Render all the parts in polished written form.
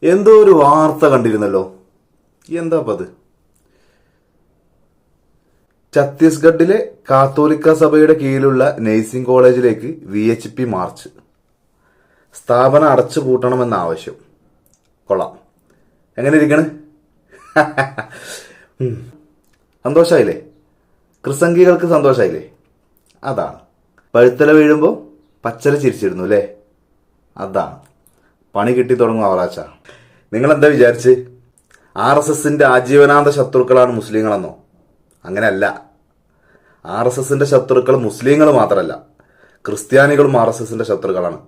എന്തോ ഒരു വാർത്ത കണ്ടിരുന്നല്ലോ. എന്താ അത്? ഛത്തീസ്ഗഡിലെ കാത്തോലിക്ക സഭയുടെ കീഴിലുള്ള നഴ്സിംഗ് കോളേജിലേക്ക് VHP മാർച്ച്. സ്ഥാപനം അടച്ചു പൂട്ടണമെന്ന ആവശ്യം. കൊള്ളാം. എങ്ങനെ ഇരിക്കണ്? സന്തോഷായില്ലേ? ക്രിസംഗികൾക്ക് സന്തോഷായില്ലേ? അതാണ്. പഴുത്തല വീഴുമ്പോൾ പച്ചല ചിരിച്ചിരുന്നു അല്ലേ? അതാണ്. പണി കിട്ടി തുടങ്ങും അവറാച്ച. നിങ്ങളെന്താ വിചാരിച്ച് RSSന്റെ ആജീവനാന്ത ശത്രുക്കളാണ് മുസ്ലിങ്ങളെന്നോ? അങ്ങനെയല്ല. RSSന്റെ ശത്രുക്കൾ മുസ്ലിങ്ങൾ മാത്രമല്ല, ക്രിസ്ത്യാനികളും RSSന്റെ ശത്രുക്കളാണ്.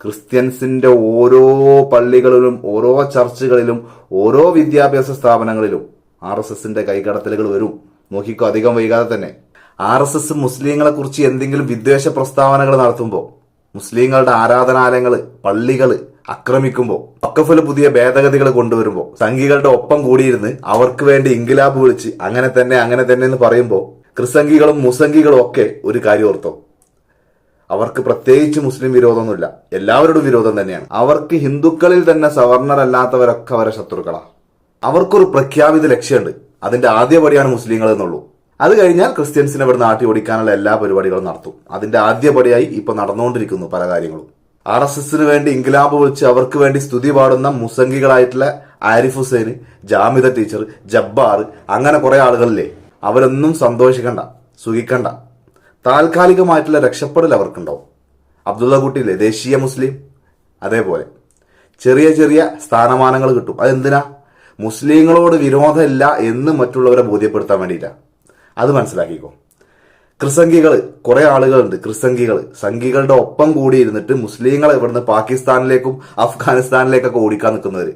ക്രിസ്ത്യൻസിന്റെ ഓരോ പള്ളികളിലും ഓരോ ചർച്ചുകളിലും ഓരോ വിദ്യാഭ്യാസ സ്ഥാപനങ്ങളിലും RSSന്റെ കൈകടത്തലുകൾ വരും. നോക്കിക്കോ, അധികം വൈകാതെ തന്നെ. RSS മുസ്ലിങ്ങളെ കുറിച്ച് എന്തെങ്കിലും വിദ്വേഷ പ്രസ്താവനകൾ നടത്തുമ്പോൾ, മുസ്ലിങ്ങളുടെ ആരാധനാലയങ്ങള് പള്ളികള് ആക്രമിക്കുമ്പോൾ, വഖഫില് പുതിയ ഭേദഗതികൾ കൊണ്ടുവരുമ്പോൾ, സംഘികളുടെ ഒപ്പം കൂടിയിരുന്ന് അവർക്ക് വേണ്ടി ഇൻകിലാബ് വിളിച്ച് അങ്ങനെ തന്നെ എന്ന് പറയുമ്പോൾ ക്രിസംഗികളും മുസംഗികളും ഒക്കെ ഒരു കാര്യം ഓർത്തോ, അവർക്ക് പ്രത്യേകിച്ച് മുസ്ലിം വിരോധമൊന്നുമില്ല, എല്ലാവരോടും വിരോധം തന്നെയാണ്. അവർക്ക് ഹിന്ദുക്കളിൽ തന്നെ സവർണരല്ലാത്തവരൊക്കെ അവരെ ശത്രുക്കളാണ്. അവർക്കൊരു പ്രഖ്യാപിത ലക്ഷ്യമുണ്ട്. അതിന്റെ ആദ്യപടിയാണ് മുസ്ലിങ്ങൾ എന്നുള്ളൂ. അത് കഴിഞ്ഞാൽ ക്രിസ്ത്യൻസിനെ ഇവിടെ നാട്ടി ഓടിക്കാനുള്ള എല്ലാ പരിപാടികളും നടത്തും. അതിന്റെ ആദ്യപടിയായി ഇപ്പൊ നടന്നുകൊണ്ടിരിക്കുന്നു പല കാര്യങ്ങളും. RSSന് വേണ്ടി ഇൻകിലാബ് വിളിച്ച് അവർക്ക് വേണ്ടി സ്തുതി പാടുന്ന മുസംഗികളായിട്ടുള്ള ആരിഫ് ഹുസൈൻ, ജാമിദ ടീച്ചർ, ജബ്ബാർ, അങ്ങനെ കുറെ ആളുകളില്ലേ, അവരൊന്നും സന്തോഷിക്കണ്ട, സുഖിക്കണ്ട. താൽക്കാലികമായിട്ടുള്ള രക്ഷപ്പെടൽ അവർക്കുണ്ടാവും. അബ്ദുള്ള കുട്ടിയില്ലേ, ദേശീയ മുസ്ലിം, അതേപോലെ ചെറിയ ചെറിയ സ്ഥാനമാനങ്ങൾ കിട്ടും. അതെന്തിനാ? മുസ്ലിങ്ങളോട് വിരോധമില്ല എന്ന് മറ്റുള്ളവരെ ബോധ്യപ്പെടുത്താൻ വേണ്ടിയിട്ടാ. അത് മനസ്സിലാക്കിക്കോ. ക്രിസംഗികള് കുറെ ആളുകളുണ്ട്. ക്രിസംഗികള് സംഘികളുടെ ഒപ്പം കൂടി ഇരുന്നിട്ട് മുസ്ലിങ്ങളെ ഇവിടുന്ന് പാകിസ്ഥാനിലേക്കും അഫ്ഗാനിസ്ഥാനിലേക്കൊക്കെ ഓടിക്കാൻ നിൽക്കുന്നവര്.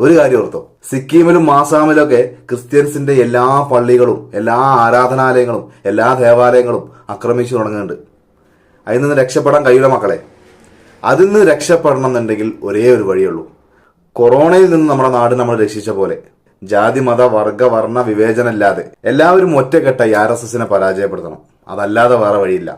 ഒരു കാര്യം ഓർത്തോ, സിക്കിമിലും ആസാമിലും ഒക്കെ ക്രിസ്ത്യൻസിന്റെ എല്ലാ പള്ളികളും എല്ലാ ആരാധനാലയങ്ങളും എല്ലാ ദേവാലയങ്ങളും ആക്രമിച്ചു തുടങ്ങുന്നുണ്ട്. അതിൽ നിന്ന് രക്ഷപ്പെടാൻ കഴിയില്ല മക്കളെ. അതിൽ നിന്ന് രക്ഷപ്പെടണം എന്നുണ്ടെങ്കിൽ ഒരേ ഒരു വഴിയുള്ളൂ. കൊറോണയിൽ നിന്ന് നമ്മുടെ നാട് നമ്മൾ രക്ഷിച്ച പോലെ ജാതി മത വർഗ വർണ്ണ വിവേചനമില്ലാതെ എല്ലാവരും ഒറ്റക്കെട്ടായി RSSനെ പരാജയപ്പെടുത്തണം. അതല്ലാതെ വേറെ വഴിയില്ല.